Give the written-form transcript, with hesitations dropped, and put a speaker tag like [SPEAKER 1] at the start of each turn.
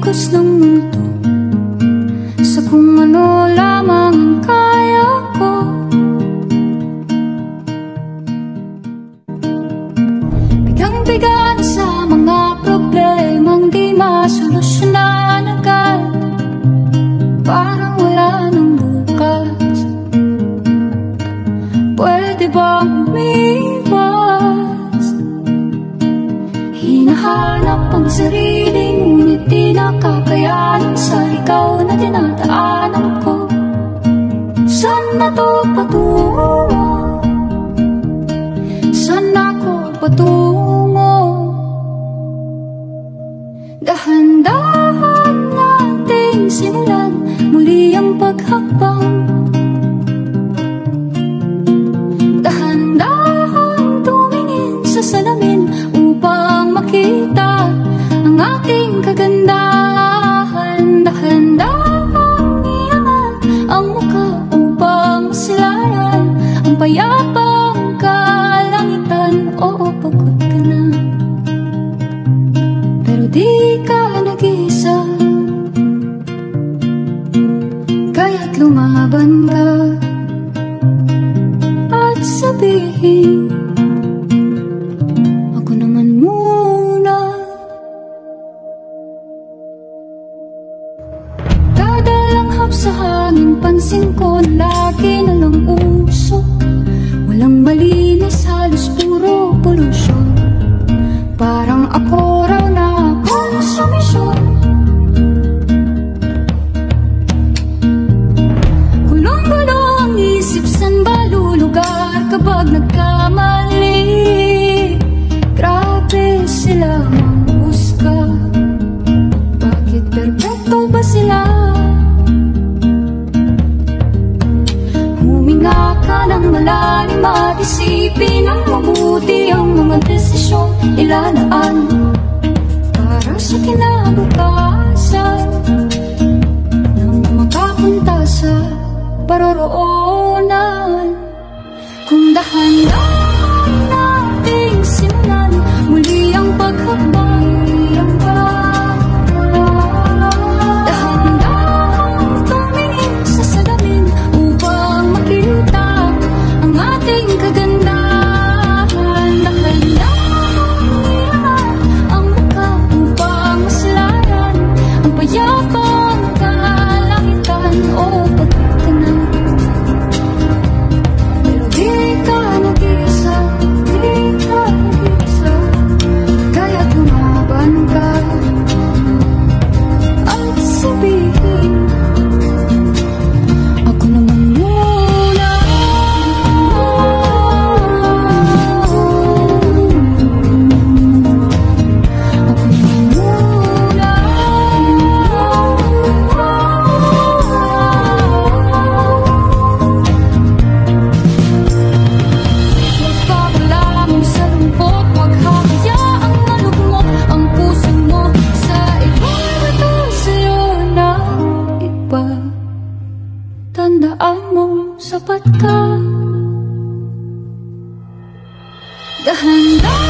[SPEAKER 1] agos ng mundo, sa kung ano lamang ang kaya ko. Bigang-bigan sa mga problemang di masolusyonan agad, parang wala nang bukas. Pwede bang umiwas? Hinahanap ang sarili, ngunit di nakakayanan sa ikaw na dinadaanan ko. Saan na to patungo? Saan ako patungo? Dahan-dahan nating simulan muli ang paghakbang. Dahan-dahan tumingin sa salamin upang makita ang ating kagandahan. Dahan-dahan iangat ang mukha upang masilayan ang payapang kalangitan. Oo, pagod ka na, pero di ka nag-iisa, kaya't lumaban ka at sabihin, ako naman muna. Kada langhap sa hangin, pansin ko lagi na lang usok. Walang malinis, halos puro polusyon. Parang ako raw na konsumisyon. Gulong-gulo ang isip, san ba lulugar kapag nagkamali? Grabe sila manghusga, bakit perpekto ba sila? Huminga ka ng malalim at isipin ang mabuti ang mga desisyong ilalaan para sa kinabukasan, nang makapunta sa paroroonan. Kung dahan-dahan nating simulan muli ang paghakbang, dahan-dahan tumingin sa salamin upang makita ang ating kagandahan. Dahan-dahan iangat ang mukha upang masilayan ang payapang kalangitan. Oo, pagod ka na, pero di ka nag-iisa, di ka nag-iisa, kaya't lumaban ka at sabihin, ako naman muna. Ako naman muna. Magpapala mo sa lungkot, huwag hahayaang malugmok ang puso mo sa ibang bato sa'yo ng iba. Tandaan mo, sapat ka. Dahan-dahan